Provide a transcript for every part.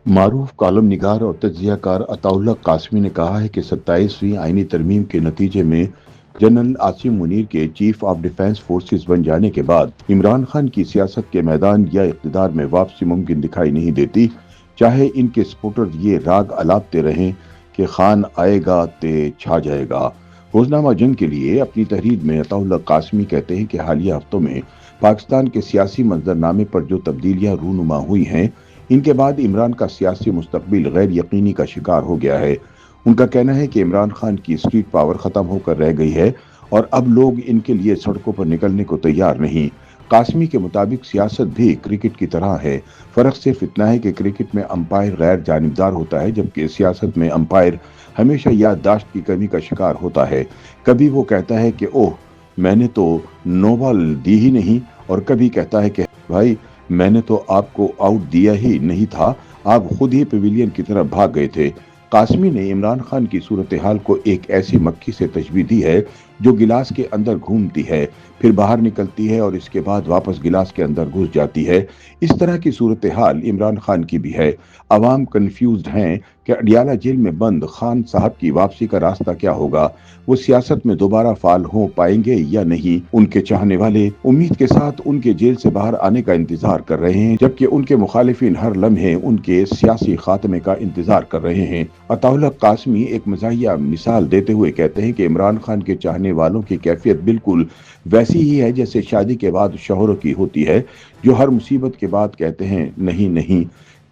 मारूफ column निगार और तज्जिया car Ataullah Qasmi ने कहा है कि 27वीं आईनी तरमीम के नतीजे में जनरल आसिम मुनीर के चीफ ऑफ डिफेंस फोर्सेस बन जाने के बाद इमरान खान की सियासत के मैदान या इक़्तिदार में वापसी मुमकिन दिखाई नहीं देती, चाहे इनके सपोर्टर ये राग अलापते रहें कि खान आएगा ते छा जाएगा। रोजनामा जंग के लिए अपनी तहरीर में अताउल्लाह कासमी कहते हैं कि हालिया हफ्तों में पाकिस्तान के सियासी मंजरनामे पर जो तब्दीलियां रूनुमा हुई हैं, इनके बाद इमरान का सियासी मुस्तकबिल गैर यकीनी का शिकार हो गया है। उनका कहना है कि इमरान खान की स्ट्रीट पावर खत्म होकर रह गई है और अब लोग इनके लिए सड़कों पर निकलने को तैयार नहीं। कासमी के मुताबिक सियासत भी क्रिकेट की तरह है, फर्क सिर्फ इतना है कि क्रिकेट में अंपायर गैर जानिबदार होता है, जबकि सियासत में अंपायर हमेशा याददाश्त की कमी का शिकार होता है। कभी वो कहता है कि ओह मैंने तो नो बॉल दी ही नहीं, और कभी कहता है कि भाई मैंने तो आपको आउट दिया ही नहीं था, आप खुद ही पवेलियन की तरफ भाग गए थे। कासमी ने इमरान खान की सूरत हाल को एक ऐसी मक्खी से तशबीह दी है जो गिलास के अंदर घूमती है, फिर बाहर निकलती है और इसके बाद वापस गिलास के अंदर घुस जाती है। इस तरह की सूरत हाल इमरान खान की भी है। अवाम कंफ्यूज्ड हैं कि अडियाला जेल में बंद खान साहब की वापसी का रास्ता क्या होगा। वो सियासत में दोबारा फाल हो पाएंगे या नहीं। उनके चाहने वाले उम्मीद के साथ उनके जेल से बाहर आने का इंतजार कर रहे हैं, जबकि उनके मुखालिफिन हर लम्हे उनके सियासी खात्मे का इंतजार कर रहे हैं। अताउल्लाह कासमी एक मज़ाहिया मिसाल देते हुए कहते हैं कि इमरान खान के चाहने वालों की कैफियत बिल्कुल वैसी ही है जैसे शादी के बाद शौहरों की होती है, जो हर मुसीबत के बाद कहते हैं नहीं नहीं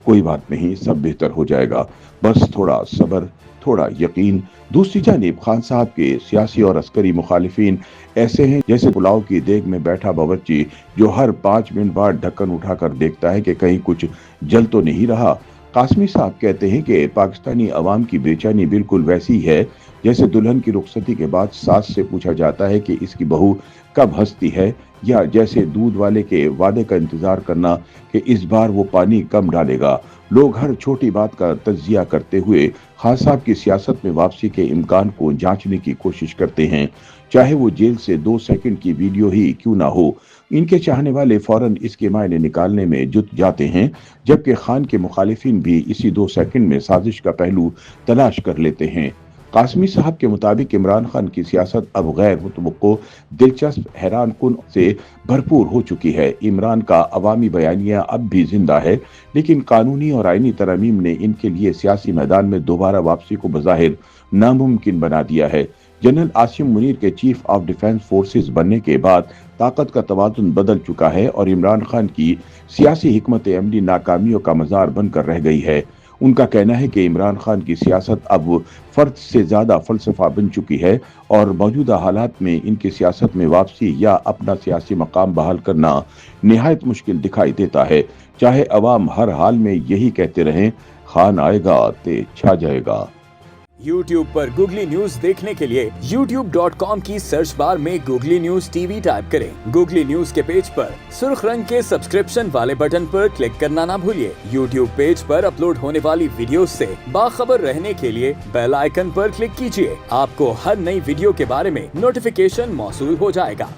कोई बात नहीं, सब बेहतर हो जाएगा, बस थोड़ा सब्र, थोड़ा यकीन। दूसरी जानिब खान साहब के सियासी और अस्करी मुखालिफिन ऐसे हैं जैसे पुलाव की देग में बैठा बावर्ची जो हर 5 मिनट बाद ढक्कन उठाकर देखता है कि कहीं कुछ जल तो नहीं रहा। कासमी साहब कहते हैं कि पाकिस्तानी अवाम की बेचैनी बिल्कुल वैसी है जैसे दुल्हन की रुखसती के बाद सास से पूछा जाता है कि इसकी बहू कब हंसती है, या जैसे दूध वाले के वादे का इंतजार करना कि इस बार वो पानी कम डालेगा। लोग हर छोटी बात का तज्जिया करते हुए खान साहब की सियासत में वापसी के इम्कान को जांचने की कोशिश करते हैं, चाहे वो जेल से 2 सेकंड की वीडियो ही क्यों ना हो। इनके चाहने वाले फौरन इसके मायने निकालने में जुट जाते हैं, जबकि खान के मुखालिफिन भी इसी 2 सेकंड में साजिश का पहलू तलाश कर लेते हैं। कासमी साहब के मुताबिक इमरान खान की सियासत अब गैर मुतवक्को, दिलचस्प, हैरान कुन से भरपूर हो चुकी है। इमरान का अवामी बयानिया अब भी जिंदा है, लेकिन कानूनी और आईनी तरमीम ने इनके लिए सियासी मैदान में दोबारा वापसी को बज़ाहिर नामुमकिन बना दिया है। जनरल आसिम मुनीर के चीफ ऑफ डिफेंस फोर्सेस बनने के बाद ताकत का तवाज़ुन बदल चुका है और इमरान खान की सियासी हिकमत अमली नाकामियों का मज़ार बनकर रह गई है। उनका कहना है कि इमरान खान की सियासत अब फर्द से ज्यादा फलसफा बन चुकी है और मौजूदा हालात में इनकी सियासत में वापसी या अपना सियासी मकाम बहाल करना निहायत मुश्किल दिखाई देता है, चाहे अवाम हर हाल में यही कहते रहें खान आएगा ते छा जाएगा। YouTube पर गूगली न्यूज देखने के लिए youtube.com की सर्च बार में गूगली न्यूज टीवी टाइप करें। गूगली न्यूज के पेज पर सुर्ख रंग के सब्सक्रिप्शन वाले बटन पर क्लिक करना ना भूलिए। YouTube पेज पर अपलोड होने वाली वीडियोस से बाखबर रहने के लिए बेल आइकन पर क्लिक कीजिए। आपको हर नई वीडियो के बारे में नोटिफिकेशन मौसूल हो जाएगा।